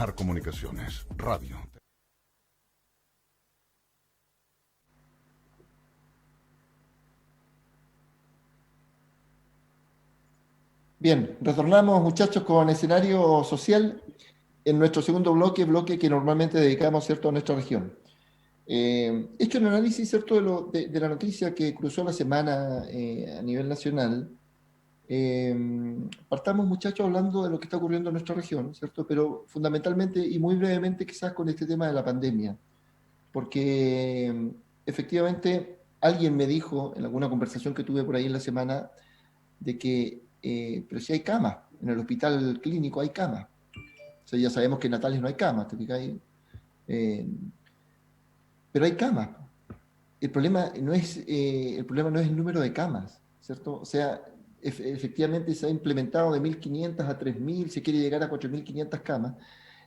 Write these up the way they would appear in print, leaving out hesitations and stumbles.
Radar Comunicaciones, radio. Bien, retornamos muchachos con escenario social en nuestro segundo bloque que normalmente dedicamos, ¿cierto?, a nuestra región. Hecho un análisis, ¿cierto?, de la noticia que cruzó la semana a nivel nacional. Partamos muchachos hablando de lo que está ocurriendo en nuestra región, ¿cierto?, pero fundamentalmente y muy brevemente quizás con este tema de la pandemia, porque efectivamente alguien me dijo en alguna conversación que tuve por ahí en la semana de que, pero si hay camas, en el hospital clínico hay camas. O sea, ya sabemos que en Natales no hay camas, ¿te fijas ahí? Eh, pero hay camas. El problema no es el número de camas, ¿cierto? O sea, efectivamente se ha implementado de 1.500 a 3.000, se quiere llegar a 4.500 camas.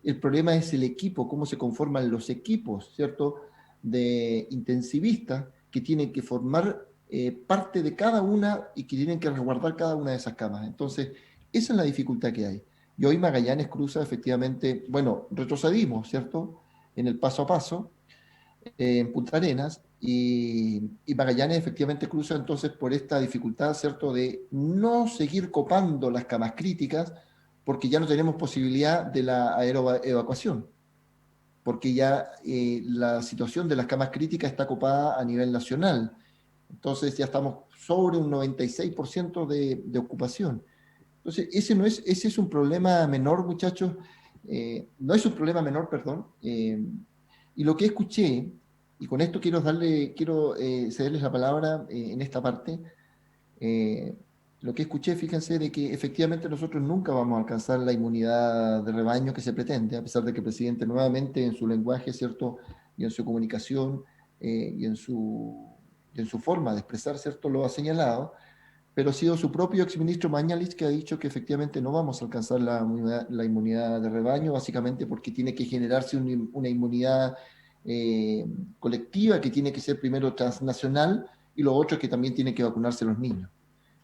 El problema es el equipo, cómo se conforman los equipos, ¿cierto?, de intensivistas que tienen que formar parte de cada una y que tienen que resguardar cada una de esas camas. Entonces, esa es la dificultad que hay. Y hoy Magallanes cruza efectivamente, bueno, retrocedimos, ¿cierto?, en el paso a paso, en Punta Arenas, y Magallanes efectivamente cruza entonces por esta dificultad, ¿cierto?, de no seguir copando las camas críticas porque ya no tenemos posibilidad de la aeroevacuación, porque ya la situación de las camas críticas está copada a nivel nacional. Entonces ya estamos sobre un 96% de ocupación. Entonces ese es un problema menor, muchachos, no es un problema menor, perdón, y lo que escuché, y con esto quiero cederles la palabra en esta parte, eh, lo que escuché, fíjense, de que efectivamente nosotros nunca vamos a alcanzar la inmunidad de rebaño que se pretende, a pesar de que el presidente nuevamente en su lenguaje, ¿cierto?, y en su comunicación y en su forma de expresar, ¿cierto?, lo ha señalado, pero ha sido su propio exministro Mañalich que ha dicho que efectivamente no vamos a alcanzar la inmunidad de rebaño, básicamente porque tiene que generarse una inmunidad eh, colectiva que tiene que ser primero transnacional y lo otro es que también tienen que vacunarse los niños.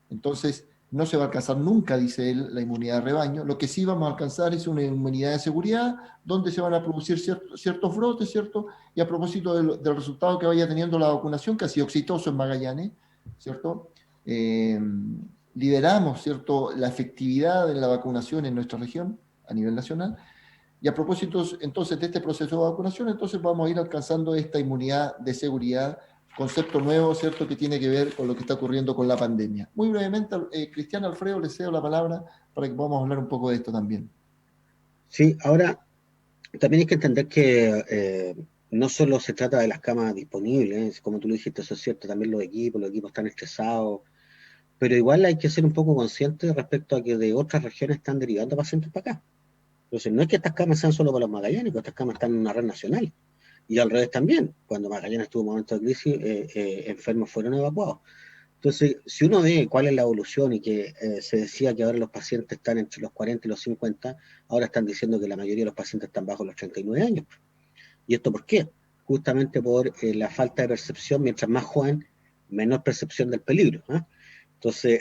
Entonces, no se va a alcanzar nunca, dice él, la inmunidad de rebaño. Lo que sí vamos a alcanzar es una inmunidad de seguridad, donde se van a producir ciertos brotes, ¿cierto? Y a propósito del resultado que vaya teniendo la vacunación, que ha sido exitoso en Magallanes, ¿cierto? Eh, Lideramos, ¿cierto?, la efectividad de la vacunación en nuestra región a nivel nacional. Y a propósito, entonces, de este proceso de vacunación, entonces vamos a ir alcanzando esta inmunidad de seguridad, concepto nuevo, ¿cierto?, que tiene que ver con lo que está ocurriendo con la pandemia. Muy brevemente, Cristian Alfredo, le cedo la palabra para que podamos hablar un poco de esto también. Sí, ahora también hay que entender que no solo se trata de las camas disponibles, como tú lo dijiste, eso es cierto, también los equipos están estresados, pero igual hay que ser un poco conscientes respecto a que de otras regiones están derivando pacientes para acá. Entonces, no es que estas camas sean solo para los magallánicos, estas camas están en una red nacional. Y al revés también, cuando Magallanes tuvo un momento de crisis, enfermos fueron evacuados. Entonces, si uno ve cuál es la evolución y que se decía que ahora los pacientes están entre los 40 y los 50, ahora están diciendo que la mayoría de los pacientes están bajo los 39 años. ¿Y esto por qué? Justamente por la falta de percepción, mientras más joven, menor percepción del peligro, ¿eh? Entonces,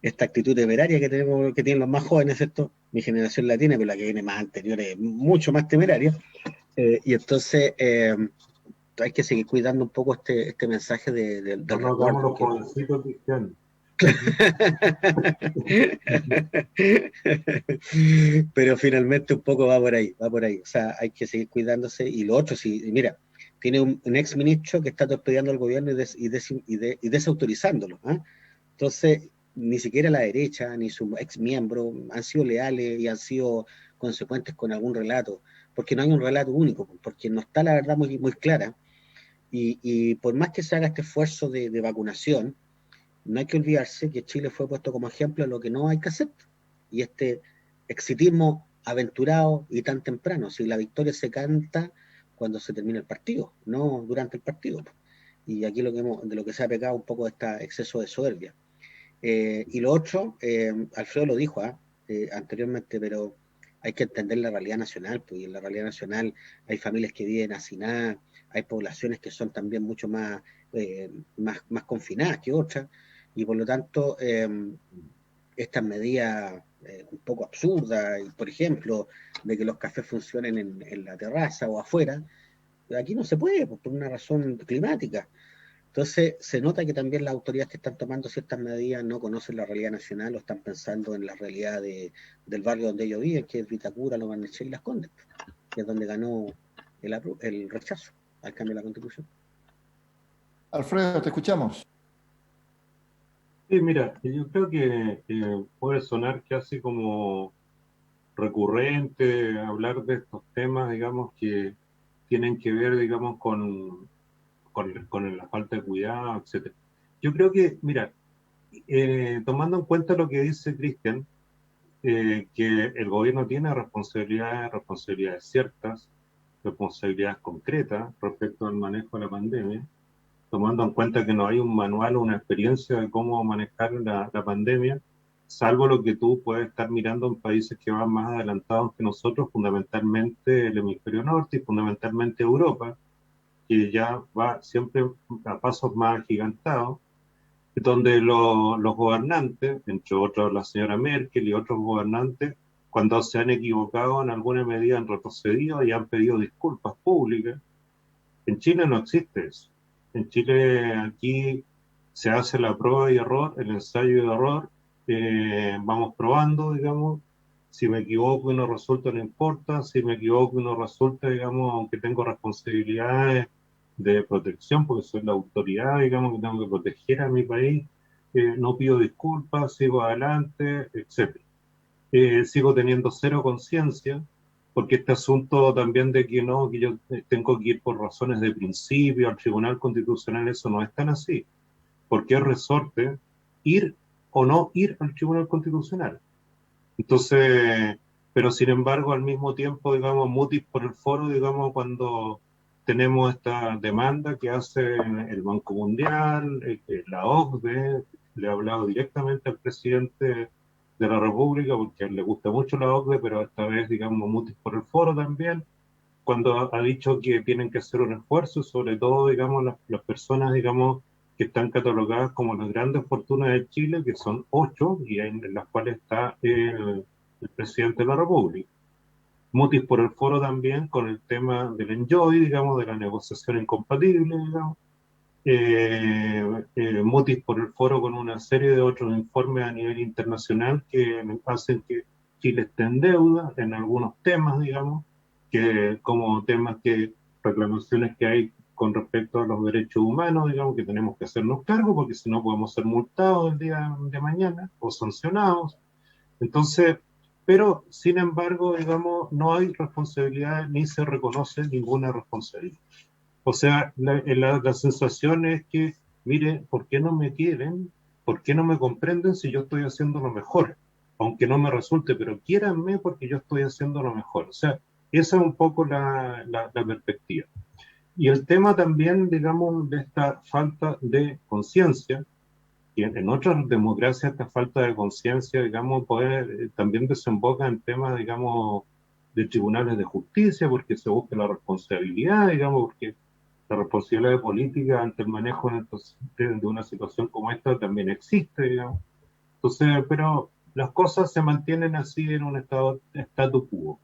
esta actitud temeraria que tenemos, que tienen los más jóvenes, ¿cierto? Mi generación la tiene, pero la que viene más anterior es mucho más temeraria. Y entonces hay que seguir cuidando un poco este mensaje No del nos hagamos resguardo. los jovencitos cristianos. Pero finalmente un poco va por ahí, va por ahí. O sea, hay que seguir cuidándose. Y lo otro, sí, mira, tiene un ex ministro que está torpedeando al gobierno y desautorizándolo, ¿eh? Entonces, ni siquiera la derecha ni su ex miembro han sido leales y han sido consecuentes con algún relato, porque no hay un relato único, porque no está la verdad muy, muy clara. Y por más que se haga este esfuerzo de vacunación, no hay que olvidarse que Chile fue puesto como ejemplo de lo que no hay que hacer. Y este exitismo aventurado y tan temprano, si la victoria se canta cuando se termina el partido, no durante el partido. Y aquí de lo que se ha pecado un poco este exceso de soberbia. Y lo otro, Alfredo lo dijo anteriormente, pero hay que entender la realidad nacional, pues, y en la realidad nacional hay familias que viven hacinadas, hay poblaciones que son también mucho más confinadas que otras, y por lo tanto estas medidas un poco absurda, y, por ejemplo, de que los cafés funcionen en la terraza o afuera. Aquí no se puede, pues, por una razón climática. Entonces, se nota que también las autoridades que están tomando ciertas medidas no conocen la realidad nacional o están pensando en la realidad del barrio donde ellos viven, que es Vitacura, Lo Barnechea y Las Condes, que es donde ganó el rechazo al cambio de la Constitución. Alfredo, te escuchamos. Sí, mira, yo creo que puede sonar casi como recurrente hablar de estos temas, digamos, que tienen que ver, digamos, con la falta de cuidado, etcétera. Yo creo que, mira, tomando en cuenta lo que dice Cristian, que el gobierno tiene responsabilidades ciertas, responsabilidades concretas respecto al manejo de la pandemia, tomando en cuenta que no hay un manual o una experiencia de cómo manejar la pandemia, salvo lo que tú puedes estar mirando en países que van más adelantados que nosotros, fundamentalmente el hemisferio norte y fundamentalmente Europa, que ya va siempre a pasos más agigantados, donde los gobernantes, entre otros la señora Merkel y otros gobernantes, cuando se han equivocado en alguna medida han retrocedido y han pedido disculpas públicas. En Chile no existe eso. En Chile aquí se hace la prueba y error, el ensayo y error, vamos probando, digamos, si me equivoco y no resulta, no importa, si me equivoco y no resulta, digamos, aunque tengo responsabilidades de protección, porque soy la autoridad, digamos, que tengo que proteger a mi país, no pido disculpas, sigo adelante, etcétera. Sigo teniendo cero conciencia, porque este asunto también de que no, que yo tengo que ir por razones de principio al Tribunal Constitucional, eso no es tan así, porque es resorte ir o no ir al Tribunal Constitucional. Entonces, pero sin embargo, al mismo tiempo, digamos, mutis por el foro, digamos, cuando tenemos esta demanda que hace el Banco Mundial, la OCDE, le ha hablado directamente al presidente de la República, porque a él le gusta mucho la OCDE, pero esta vez, digamos, mutis por el foro también, cuando ha dicho que tienen que hacer un esfuerzo, sobre todo, digamos, las personas, digamos, que están catalogadas como las grandes fortunas de Chile, que son 8, y en las cuales está el presidente de la República. Mutis por el foro también con el tema del enjoy, digamos, de la negociación incompatible, digamos. Mutis por el foro con una serie de otros informes a nivel internacional que hacen que Chile esté en deuda en algunos temas, digamos, que como temas que, reclamaciones que hay con respecto a los derechos humanos, digamos, que tenemos que hacernos cargo porque si no podemos ser multados el día de mañana o sancionados. Entonces, pero sin embargo, digamos, no hay responsabilidad ni se reconoce ninguna responsabilidad. O sea, la sensación es que, mire, ¿por qué no me quieren? ¿Por qué no me comprenden si yo estoy haciendo lo mejor? Aunque no me resulte, pero quiéranme porque yo estoy haciendo lo mejor. O sea, esa es un poco la perspectiva. Y el tema también, digamos, de esta falta de conciencia, que en otras democracias esta falta de conciencia, digamos, puede, también desemboca en temas, digamos, de tribunales de justicia, porque se busca la responsabilidad, digamos, porque la responsabilidad política ante el manejo de una situación como esta también existe, digamos. Entonces, pero las cosas se mantienen así en un estado statu quo.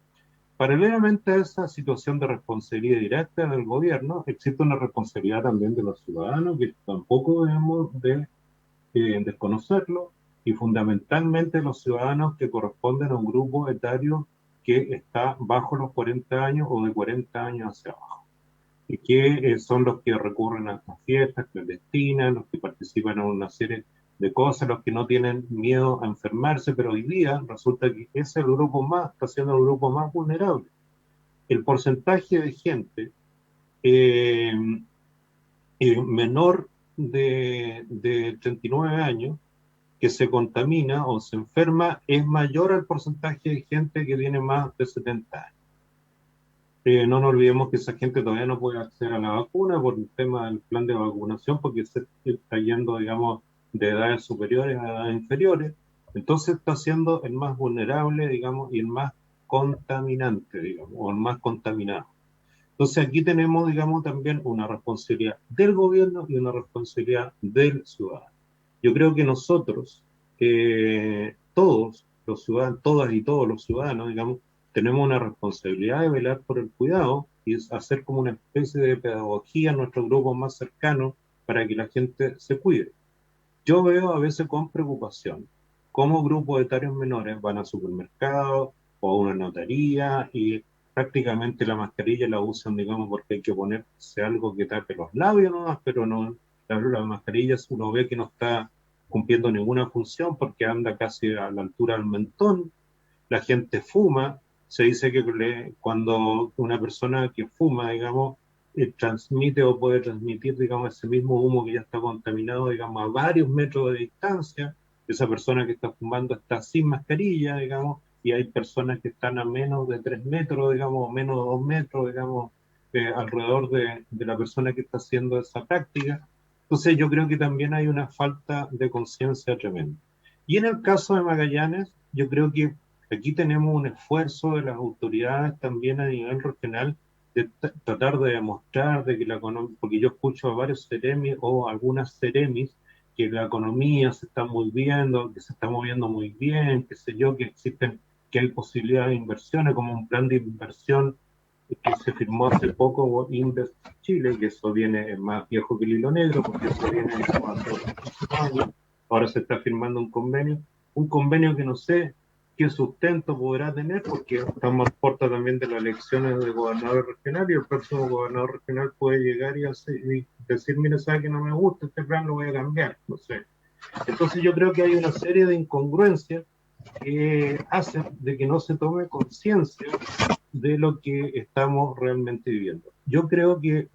Paralelamente a esa situación de responsabilidad directa del gobierno, existe una responsabilidad también de los ciudadanos que tampoco debemos de desconocerlo, y fundamentalmente los ciudadanos que corresponden a un grupo etario que está bajo los 40 años o de 40 años hacia abajo, y que son los que recurren a estas fiestas clandestinas, los que participan en una serie de cosas, los que no tienen miedo a enfermarse, pero hoy día resulta que ese es el grupo más, está siendo el grupo más vulnerable. El porcentaje de gente eh, menor de 39 años que se contamina o se enferma es mayor al porcentaje de gente que tiene más de 70 años. No nos olvidemos que esa gente todavía no puede acceder a la vacuna por el tema del plan de vacunación, porque se está yendo, digamos, de edades superiores a edades inferiores. Entonces está siendo el más vulnerable, digamos, y el más contaminante, digamos, o el más contaminado. Entonces aquí tenemos, digamos, también una responsabilidad del gobierno y una responsabilidad del ciudadano. Yo creo que nosotros, todos, los ciudadanos, todas y todos los ciudadanos, digamos, tenemos una responsabilidad de velar por el cuidado y hacer como una especie de pedagogía a nuestros grupos más cercanos para que la gente se cuide. Yo veo a veces con preocupación cómo grupos etarios menores van al supermercado o a una notaría y prácticamente la mascarilla la usan, digamos, porque hay que ponerse algo que tape los labios nomás, pero no, la mascarilla uno ve que no está cumpliendo ninguna función porque anda casi a la altura del mentón. La gente fuma, se dice que cuando una persona que fuma, digamos, transmite o puede transmitir, digamos, ese mismo humo que ya está contaminado, digamos, a varios metros de distancia. Esa persona que está fumando está sin mascarilla, digamos, y hay personas que están a menos de 3 metros, digamos, o menos de 2 metros, digamos, alrededor de la persona que está haciendo esa práctica. Entonces yo creo que también hay una falta de conciencia tremenda. Y en el caso de Magallanes, yo creo que aquí tenemos un esfuerzo de las autoridades también a nivel regional de tratar de demostrar de que la economía, porque yo escucho a varios seremis o algunas seremis que la economía se está moviendo, que se está moviendo muy bien, qué sé yo, que existen, que hay posibilidades de inversiones, como un plan de inversión que se firmó hace poco, Invest Chile, que eso viene más viejo que el hilo negro, porque eso viene de hace 8 años. Ahora se está firmando un convenio que no sé qué sustento podrá tener, porque estamos a puerta también de las elecciones de gobernador regional y el próximo gobernador regional puede llegar y decir, mire, sabe que no me gusta este plan, lo voy a cambiar, no sé. Entonces yo creo que hay una serie de incongruencias que hacen de que no se tome conciencia de lo que estamos realmente viviendo. Yo creo que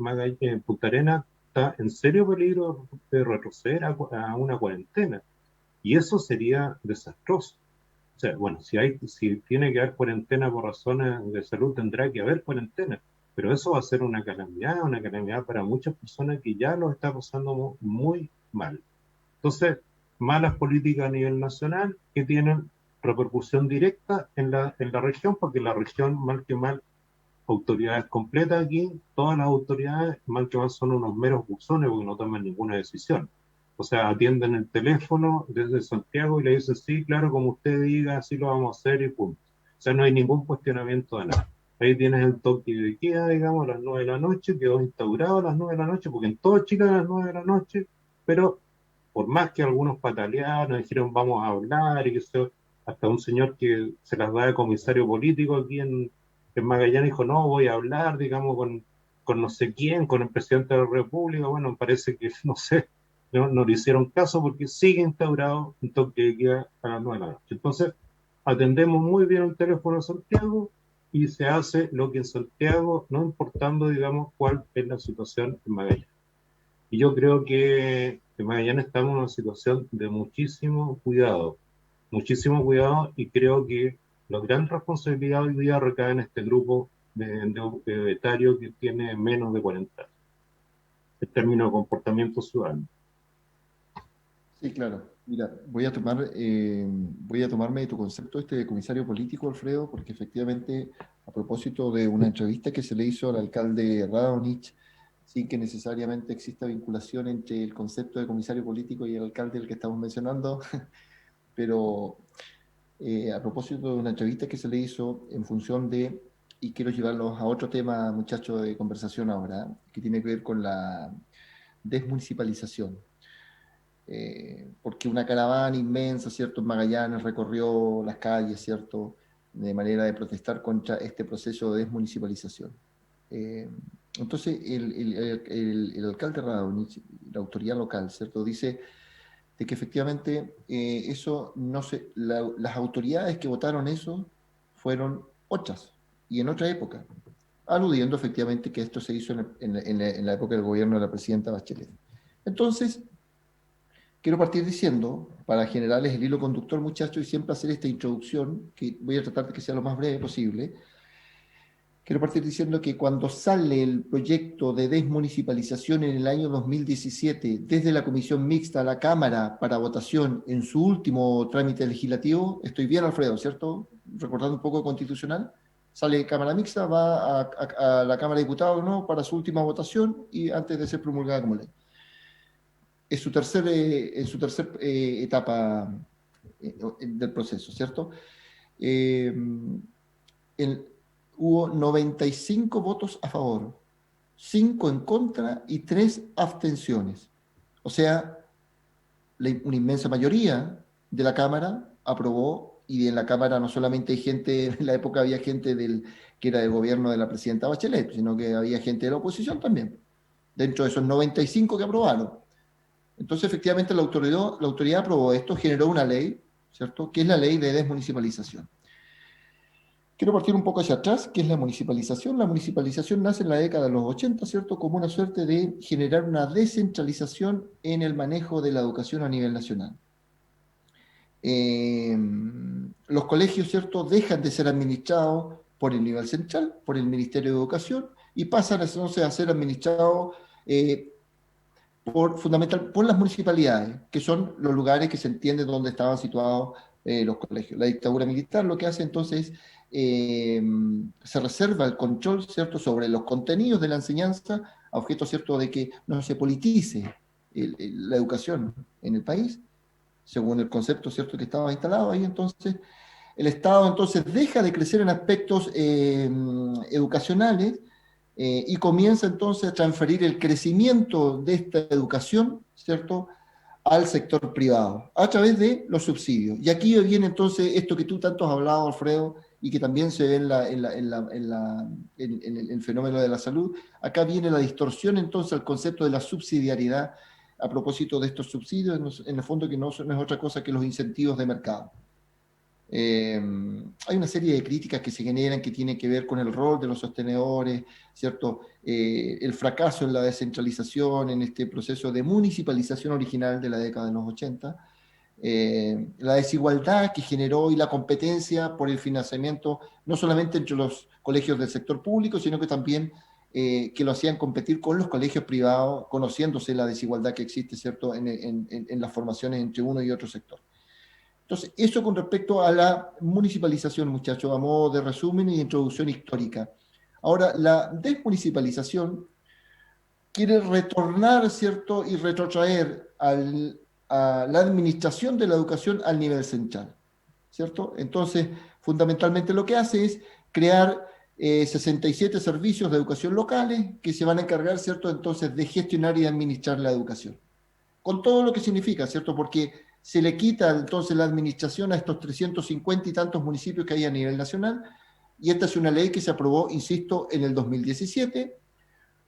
Punta Arenas está en serio peligro de retroceder a una cuarentena y eso sería desastroso. O sea, bueno, si tiene que haber cuarentena por razones de salud, tendrá que haber cuarentena, pero eso va a ser una calamidad para muchas personas que ya lo está pasando muy mal. Entonces, malas políticas a nivel nacional que tienen repercusión directa en la región, porque la región, mal que mal, autoridades completas aquí, todas las autoridades, mal que mal, son unos meros buzones porque no toman ninguna decisión. O sea, atienden el teléfono desde Santiago y le dicen, sí, claro, como usted diga, así lo vamos a hacer y punto. O sea, no hay ningún cuestionamiento de nada. Ahí tienes el toque de queda, digamos, a las 9 de la noche, quedó instaurado a las 9 de la noche, porque en todo Chile a las 9 de la noche, pero por más que algunos patalearon, dijeron vamos a hablar y que eso, hasta un señor que se las da de comisario político aquí en Magallanes dijo, no, voy a hablar, digamos, con no sé quién, con el presidente de la República. Bueno, parece que, no sé, no le hicieron caso porque sigue instaurado un toque de queda a las 9 de la noche. Entonces, atendemos muy bien el teléfono de Santiago y se hace lo que en Santiago, no importando, digamos, cuál es la situación en Magallanes. Y yo creo que en Magallanes estamos en una situación de muchísimo cuidado, y creo que la gran responsabilidad hoy día recae en este grupo de etario que tiene menos de 40 años, en términos de comportamiento ciudadano. Sí, claro. Mira, voy a tomarme de tu concepto de comisario político, Alfredo, porque efectivamente, a propósito de una entrevista que se le hizo al alcalde Radonich, sin que necesariamente exista vinculación entre el concepto de comisario político y el alcalde del que estamos mencionando, pero a propósito de una entrevista que se le hizo en función de, y quiero llevarlos a otro tema, muchachos, de conversación ahora, que tiene que ver con la desmunicipalización. Porque una caravana inmensa, ¿cierto?, en Magallanes recorrió las calles, ¿cierto?, de manera de protestar contra este proceso de desmunicipalización. Entonces, el alcalde Radonich, la autoridad local, ¿cierto?, dice de que efectivamente eso no se, las autoridades que votaron eso fueron otras y en otra época, aludiendo efectivamente que esto se hizo en la época del gobierno de la presidenta Bachelet. Entonces, quiero partir diciendo, para generarles el hilo conductor, muchachos, y siempre hacer esta introducción, que voy a tratar de que sea lo más breve posible. Quiero partir diciendo que cuando sale el proyecto de desmunicipalización en el año 2017 desde la Comisión Mixta a la Cámara para votación en su último trámite legislativo, estoy bien, Alfredo, ¿cierto? Recordando un poco constitucional, sale Cámara Mixta, va a la Cámara de Diputados, ¿no?, para su última votación y antes de ser promulgada como ley. En su tercer etapa, del proceso, ¿cierto? Hubo 95 votos a favor, 5 en contra y 3 abstenciones. O sea, una inmensa mayoría de la Cámara aprobó, y en la Cámara no solamente hay gente, en la época había gente que era del gobierno de la presidenta Bachelet, sino que había gente de la oposición también, dentro de esos 95 que aprobaron. Entonces, efectivamente, la autoridad aprobó esto, generó una ley, ¿cierto?, que es la ley de desmunicipalización. Quiero partir un poco hacia atrás, ¿qué es la municipalización? La municipalización nace en la década de los 80, ¿cierto?, como una suerte de generar una descentralización en el manejo de la educación a nivel nacional. Los colegios, ¿cierto?, dejan de ser administrados por el nivel central, por el Ministerio de Educación, y pasan entonces a ser administrados fundamental por las municipalidades, que son los lugares que se entiende donde estaban situados los colegios. La dictadura militar lo que hace entonces se reserva el control, ¿cierto?, sobre los contenidos de la enseñanza, a objeto, ¿cierto?, de que no se politice la educación en el país, según el concepto, ¿cierto?, que estaba instalado ahí. Entonces el Estado entonces deja de crecer en aspectos educacionales y comienza entonces a transferir el crecimiento de esta educación, ¿cierto?, al sector privado, a través de los subsidios. Y aquí viene entonces esto que tú tanto has hablado, Alfredo, y que también se ve en el fenómeno de la salud. Acá viene la distorsión entonces al concepto de la subsidiariedad a propósito de estos subsidios, en el fondo que no es otra cosa que los incentivos de mercado. Hay una serie de críticas que se generan que tienen que ver con el rol de los sostenedores, ¿cierto? El fracaso en la descentralización, en este proceso de municipalización original de la década de los 80, la desigualdad que generó y la competencia por el financiamiento, no solamente entre los colegios del sector público, sino que también que lo hacían competir con los colegios privados, conociéndose la desigualdad que existe, ¿cierto?, en las formaciones entre uno y otro sector. Entonces, eso con respecto a la municipalización, muchachos, a modo de resumen y introducción histórica. Ahora, la desmunicipalización quiere retornar, ¿cierto?, y retrotraer a la administración de la educación al nivel central, ¿cierto? Entonces, fundamentalmente lo que hace es crear 67 servicios de educación locales que se van a encargar, ¿cierto?, entonces de gestionar y administrar la educación. Con todo lo que significa, ¿cierto? Porque se le quita entonces la administración a estos 350 y tantos municipios que hay a nivel nacional, y esta es una ley que se aprobó, insisto, en el 2017,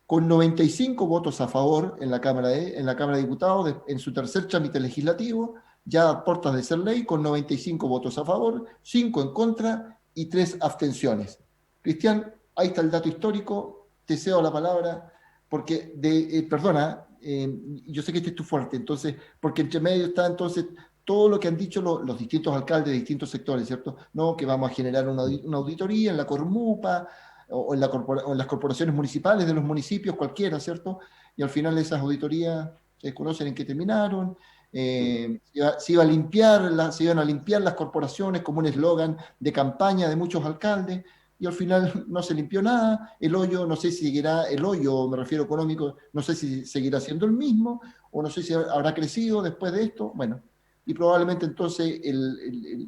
con 95 votos a favor en la Cámara de Diputados, en su tercer trámite legislativo, ya a puertas de ser ley, con 95 votos a favor, 5 en contra y 3 abstenciones. Cristian, ahí está el dato histórico, te cedo la palabra, porque, perdona, yo sé que este es tu fuerte, entonces, porque entre medio está entonces todo lo que han dicho los distintos alcaldes de distintos sectores, ¿cierto? No, que vamos a generar una auditoría en la Cormupa o en las corporaciones municipales de los municipios, cualquiera, ¿cierto? Y al final esas auditorías se desconocen en qué terminaron. Se iban a limpiar las corporaciones como un eslogan de campaña de muchos alcaldes, y al final no se limpió nada. El hoyo, no sé si seguirá, el hoyo, me refiero económico, no sé si seguirá siendo el mismo, o no sé si habrá crecido después de esto. Bueno, y probablemente entonces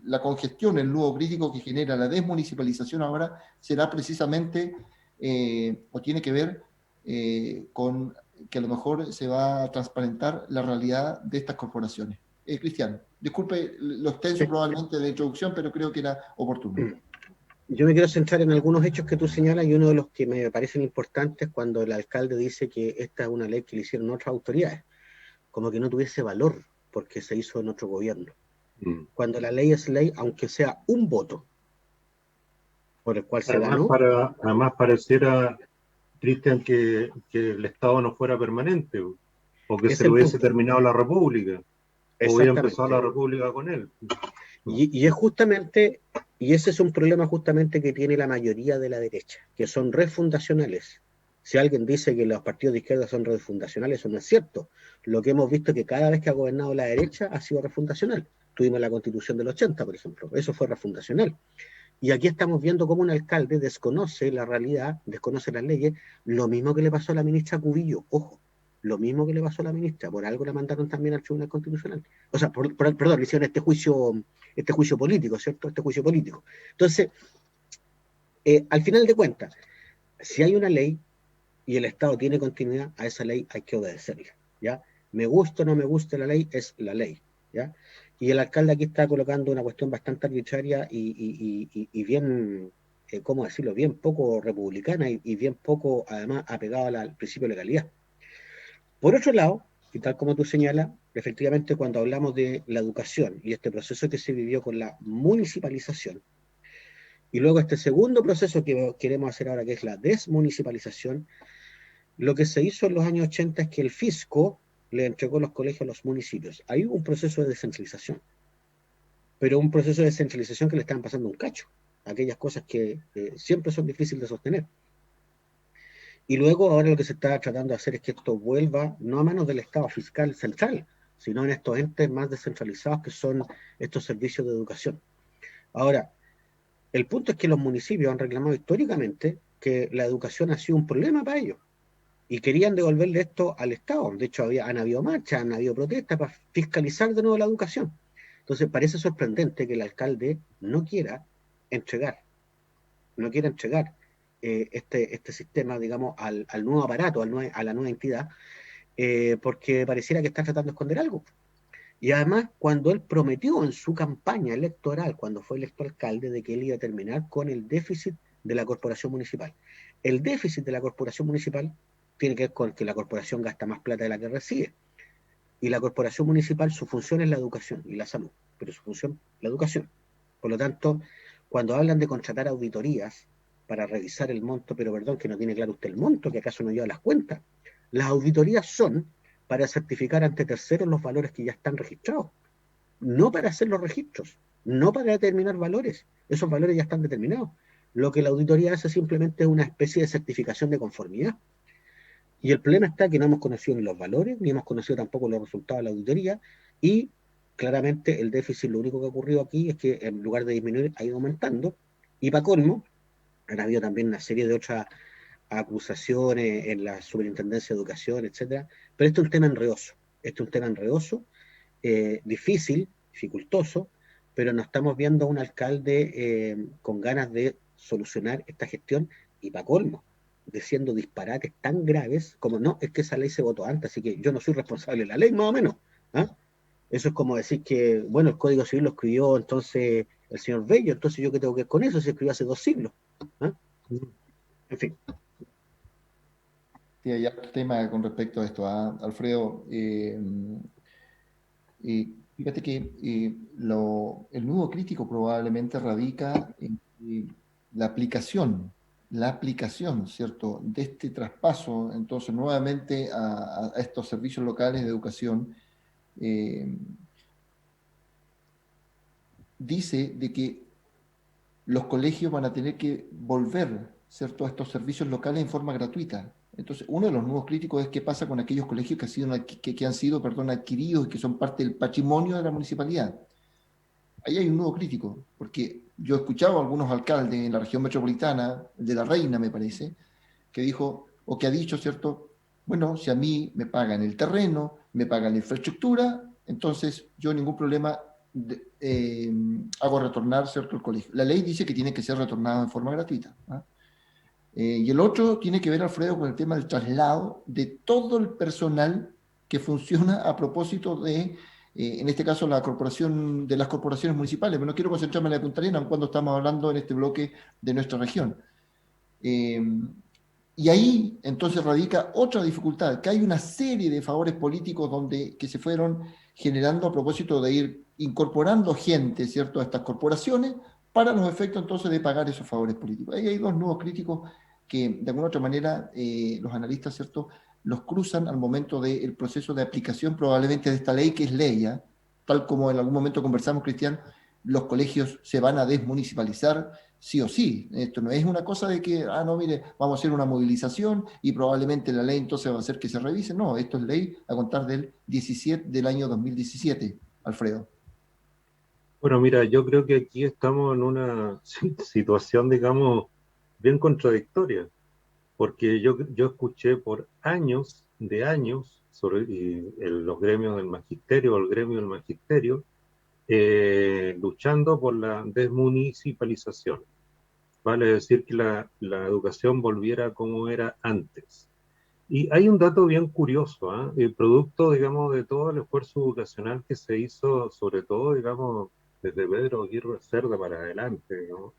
la congestión, el nudo crítico que genera la desmunicipalización ahora será precisamente, o tiene que ver con que a lo mejor se va a transparentar la realidad de estas corporaciones. Cristian, disculpe lo extenso probablemente de la introducción, pero creo que era oportuno. Yo me quiero centrar en algunos hechos que tú señalas, y uno de los que me parecen importantes cuando el alcalde dice que esta es una ley que le hicieron otras autoridades, como que no tuviese valor porque se hizo en otro gobierno. Cuando la ley es ley, aunque sea un voto por el cual se ganó. Además pareciera, Cristian, que el Estado no fuera permanente, o que se le hubiese terminado la República, o hubiera empezado la República con él. Y es justamente, y ese es un problema justamente que tiene la mayoría de la derecha, que son refundacionales. Si alguien dice que los partidos de izquierda son refundacionales, eso no es cierto. Lo que hemos visto es que cada vez que ha gobernado la derecha ha sido refundacional. Tuvimos la Constitución del 80, por ejemplo, eso fue refundacional. Y aquí estamos viendo cómo un alcalde desconoce la realidad, desconoce las leyes, lo mismo que le pasó a la ministra Cubillo, ojo, lo mismo que le pasó a la ministra, por algo la mandaron también al Tribunal Constitucional. O sea, perdón, le hicieron este juicio político, ¿cierto? Este juicio político. Entonces, al final de cuentas, si hay una ley y el Estado tiene continuidad, a esa ley hay que obedecerla, ¿ya? Me gusta o no me gusta la ley, es la ley, ¿ya? Y el alcalde aquí está colocando una cuestión bastante arbitraria y bien, ¿cómo decirlo?, bien poco republicana y bien poco, además, apegado al principio de legalidad. Por otro lado, y tal como tú señalas, efectivamente cuando hablamos de la educación y este proceso que se vivió con la municipalización, y luego este segundo proceso que queremos hacer ahora, que es la desmunicipalización, lo que se hizo en los años 80 es que el fisco le entregó los colegios a los municipios. Ahí hubo un proceso de descentralización, pero un proceso de descentralización que le estaban pasando un cacho, aquellas cosas que siempre son difíciles de sostener. Y luego ahora lo que se está tratando de hacer es que esto vuelva no a manos del Estado fiscal central, sino en estos entes más descentralizados que son estos servicios de educación. Ahora, el punto es que los municipios han reclamado históricamente que la educación ha sido un problema para ellos y querían devolverle esto al Estado. De hecho, han habido marchas, han habido protestas para fiscalizar de nuevo la educación. Entonces, parece sorprendente que el alcalde no quiera entregar este sistema, digamos, al nuevo aparato, a la nueva entidad, porque pareciera que está tratando de esconder algo. Y además, cuando él prometió en su campaña electoral, cuando fue electo alcalde, de que él iba a terminar con el déficit de la corporación municipal. El déficit de la corporación municipal tiene que ver con que la corporación gasta más plata de la que recibe. Y la corporación municipal, su función es la educación y la salud, pero su función es la educación. Por lo tanto, cuando hablan de contratar auditorías para revisar el monto, pero perdón, que no tiene claro usted el monto, que acaso no lleva las cuentas, las auditorías son para certificar ante terceros los valores que ya están registrados, no para hacer los registros, no para determinar valores, esos valores ya están determinados. Lo que la auditoría hace simplemente es una especie de certificación de conformidad. Y el problema está que no hemos conocido ni los valores, ni hemos conocido tampoco los resultados de la auditoría, y claramente el déficit, lo único que ha ocurrido aquí es que en lugar de disminuir ha ido aumentando, y para colmo, han habido también una serie de otras acusaciones en la Superintendencia de Educación, etcétera, pero esto es un tema enredoso, difícil, dificultoso, pero no estamos viendo a un alcalde con ganas de solucionar esta gestión, y para colmo, diciendo disparates tan graves como no, es que esa ley se votó antes, así que yo no soy responsable de la ley, más o menos. ¿Ah? Eso es como decir que, bueno, el Código Civil lo escribió entonces el señor Bello, entonces yo qué tengo que ver con eso, se escribió hace 2 siglos. ¿Ah? En fin. Sí, hay otro tema con respecto a esto, Alfredo. Fíjate que el nudo crítico probablemente radica en la aplicación, ¿cierto?, de este traspaso, entonces, nuevamente a estos servicios locales de educación. Dice de que los colegios van a tener que volver, ¿cierto?, a estos servicios locales en forma gratuita. Entonces, uno de los nuevos críticos es qué pasa con aquellos colegios que han sido adquiridos y que son parte del patrimonio de la municipalidad. Ahí hay un nuevo crítico, porque yo he escuchado a algunos alcaldes en la región metropolitana, el de La Reina me parece, que dijo, o que ha dicho, ¿cierto? Bueno, si a mí me pagan el terreno, me pagan la infraestructura, entonces yo ningún problema hago retornar, ¿cierto?, el colegio. La ley dice que tiene que ser retornado en forma gratuita. ¿Ah? Y el otro tiene que ver, Alfredo, con el tema del traslado de todo el personal que funciona a propósito de, en este caso, las corporaciones municipales. Pero no quiero concentrarme en la de Punta Arenas cuando estamos hablando en este bloque de nuestra región. Y ahí entonces radica otra dificultad, que hay una serie de favores políticos que se fueron generando a propósito de ir incorporando gente, ¿cierto?, a estas corporaciones para los efectos entonces de pagar esos favores políticos. Ahí hay dos nuevos críticos que de alguna u otra manera los analistas, ¿cierto?, los cruzan al momento del proceso de aplicación probablemente de esta ley, que es ley, ¿ya? Tal como en algún momento conversamos, Cristian, los colegios se van a desmunicipalizar sí o sí. Esto no es una cosa de que, no, mire, vamos a hacer una movilización y probablemente la ley entonces va a hacer que se revise. No, esto es ley a contar del año 2017, Alfredo. Bueno, mira, yo creo que aquí estamos en una situación, digamos, bien contradictoria, porque yo escuché por años de años sobre los gremios del magisterio, o el gremio del magisterio, luchando por la desmunicipalización, vale decir que la educación volviera como era antes. Y hay un dato bien curioso, ¿ah? El producto, digamos, de todo el esfuerzo educacional que se hizo, sobre todo, digamos, desde Pedro Aguirre Cerda para adelante, digamos,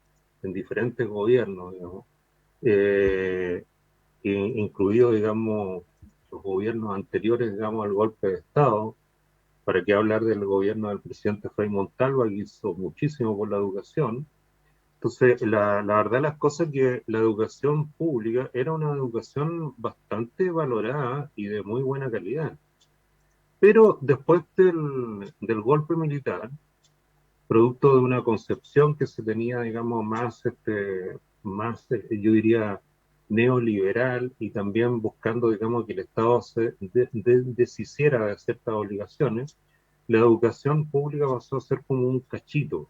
en diferentes gobiernos, digamos, eh, incluido, digamos, los gobiernos anteriores, digamos, al golpe de Estado, para qué hablar del gobierno del presidente Frei Montalva, que hizo muchísimo por la educación. Entonces, la verdad las cosas que la educación pública era una educación bastante valorada y de muy buena calidad. Pero después del golpe militar, producto de una concepción que se tenía, digamos, yo diría, neoliberal y también buscando, digamos, que el Estado se deshiciera de ciertas obligaciones, la educación pública pasó a ser como un cachito.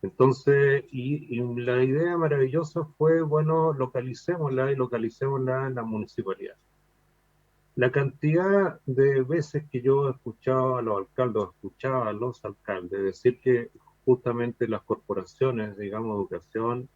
Entonces, y la idea maravillosa fue, bueno, localicémosla en la municipalidad. La cantidad de veces que yo escuchaba a los alcaldes, escuchaba a los alcaldes decir que justamente las corporaciones, digamos, educación,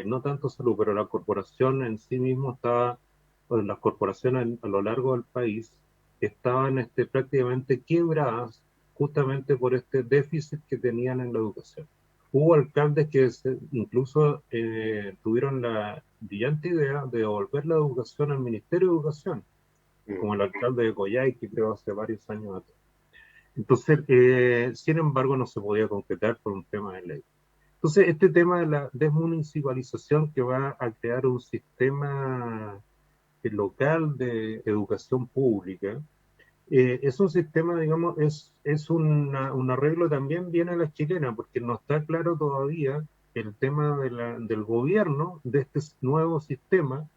no tanto salud, pero la corporación en sí mismo estaba, o las corporaciones a lo largo del país estaban prácticamente quebradas justamente por este déficit que tenían en la educación. Hubo alcaldes que incluso tuvieron la brillante idea de devolver la educación al Ministerio de Educación, como el alcalde de Coyhai, que creo hace varios años atrás. Entonces, sin embargo, no se podía concretar por un tema de ley. Entonces, este tema de la desmunicipalización que va a crear un sistema local de educación pública, es un sistema, digamos, es un arreglo también bien a la chilena, porque no está claro todavía el tema del gobierno de este nuevo sistema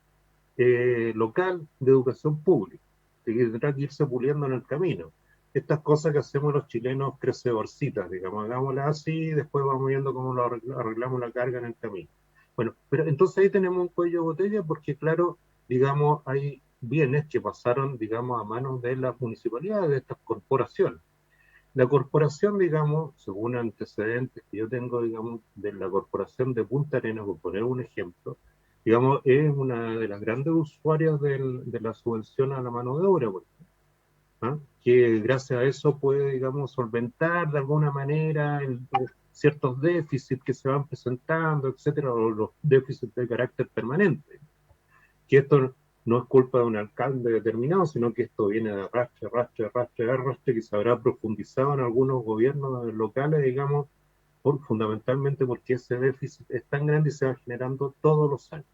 local de educación pública, que tendrá que irse puliendo en el camino. Estas cosas que hacemos los chilenos crecedorcitas, digamos, hagámoslas así y después vamos viendo cómo lo arreglamos la carga en el camino. Bueno, pero entonces ahí tenemos un cuello de botella porque, claro, digamos, hay bienes que pasaron, digamos, a manos de las municipalidades, de estas corporaciones. La corporación, digamos, según antecedentes que yo tengo, digamos, de la corporación de Punta Arenas, por poner un ejemplo, digamos, es una de las grandes usuarias de la subvención a la mano de obra, por ejemplo, ¿ah? Que gracias a eso puede, digamos, solventar de alguna manera ciertos déficits que se van presentando, etcétera, o los déficits de carácter permanente. Que esto no es culpa de un alcalde determinado, sino que esto viene de arrastre, que se habrá profundizado en algunos gobiernos locales, digamos, fundamentalmente porque ese déficit es tan grande y se va generando todos los años.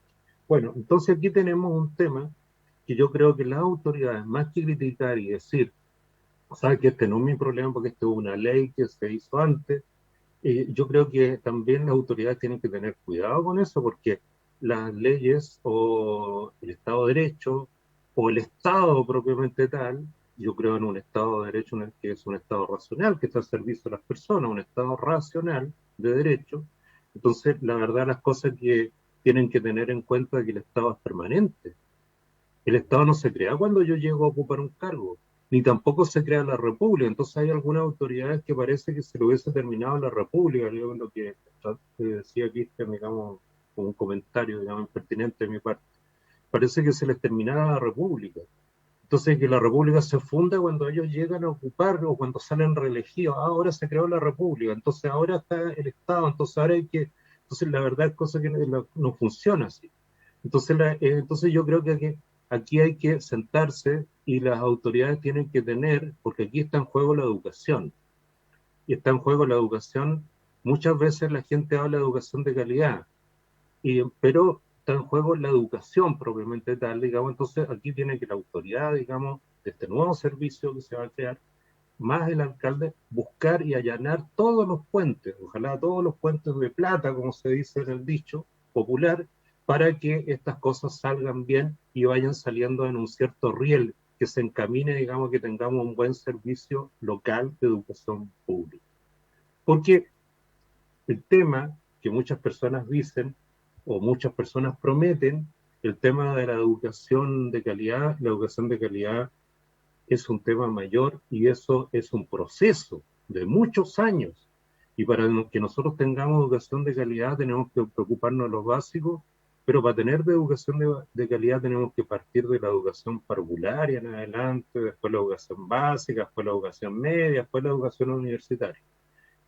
Bueno, entonces aquí tenemos un tema que yo creo que las autoridades, más que criticar y decir, sabes que este no es mi problema porque esto es una ley que se hizo antes, yo creo que también las autoridades tienen que tener cuidado con eso porque las leyes o el Estado de Derecho o el Estado propiamente tal, yo creo en un Estado de Derecho en el que es un Estado racional, que está al servicio de las personas, un Estado racional de derecho. Entonces, la verdad, las cosas que tienen que tener en cuenta es que el Estado es permanente. El Estado no se crea cuando yo llego a ocupar un cargo, ni tampoco se crea la República. Entonces hay algunas autoridades que parece que se le hubiese terminado la República, yo lo que decía Cristian, digamos, como un comentario, digamos, impertinente de mi parte. Parece que se les terminaba la República. Entonces que la República se funda cuando ellos llegan a ocupar o cuando salen reelegidos. Ah, ahora se creó la República, entonces ahora está el Estado, entonces ahora hay que... Entonces la verdad es cosa que no funciona así. Entonces, entonces yo creo que aquí hay que sentarse y las autoridades tienen que tener, porque aquí está en juego la educación, y está en juego la educación, muchas veces la gente habla de educación de calidad, pero está en juego la educación propiamente tal, digamos, entonces aquí tiene que la autoridad, digamos, de este nuevo servicio que se va a crear, más el alcalde, buscar y allanar todos los puentes, ojalá todos los puentes de plata, como se dice en el dicho popular, para que estas cosas salgan bien y vayan saliendo en un cierto riel, que se encamine, digamos, que tengamos un buen servicio local de educación pública. Porque el tema que muchas personas dicen o muchas personas prometen el tema de la educación de calidad es un tema mayor y eso es un proceso de muchos años. Y para que nosotros tengamos educación de calidad tenemos que preocuparnos de los básicos, pero para tener educación de calidad tenemos que partir de la educación parvularia en adelante, después la educación básica, después la educación media, después la educación universitaria.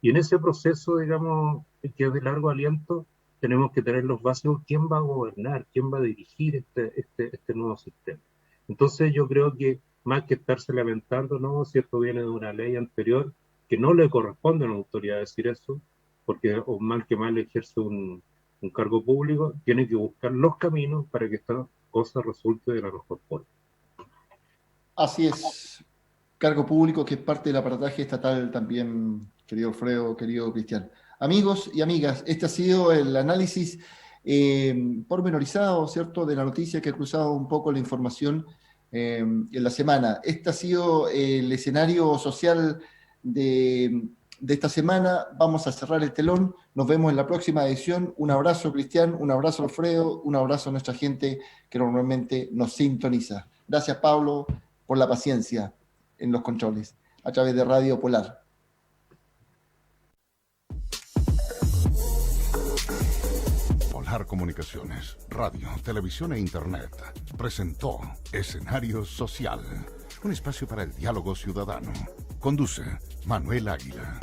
Y en ese proceso, digamos, que es de largo aliento, tenemos que tener los básicos, quién va a gobernar, quién va a dirigir este nuevo sistema. Entonces yo creo que más que estarse lamentando, ¿no? Si esto viene de una ley anterior, que no le corresponde a una autoridad decir eso, porque o mal que mal ejerce un cargo público, tiene que buscar los caminos para que esta cosa resulte de la mejor forma. Así es. Cargo público que es parte del aparataje estatal también, querido Alfredo, querido Cristian. Amigos y amigas, este ha sido el análisis pormenorizado, ¿cierto?, de la noticia que ha cruzado un poco la información en la semana. Este ha sido el escenario social de esta semana. Vamos a cerrar el telón. Nos vemos en la próxima edición. Un abrazo, Cristian, un abrazo, Alfredo, un abrazo a nuestra gente que normalmente nos sintoniza. Gracias, Pablo, por la paciencia en los controles, a través de Radio Polar. Polar Comunicaciones, radio, televisión e internet, presentó Escenario Social, un espacio para el diálogo ciudadano. Conduce Manuel Águila.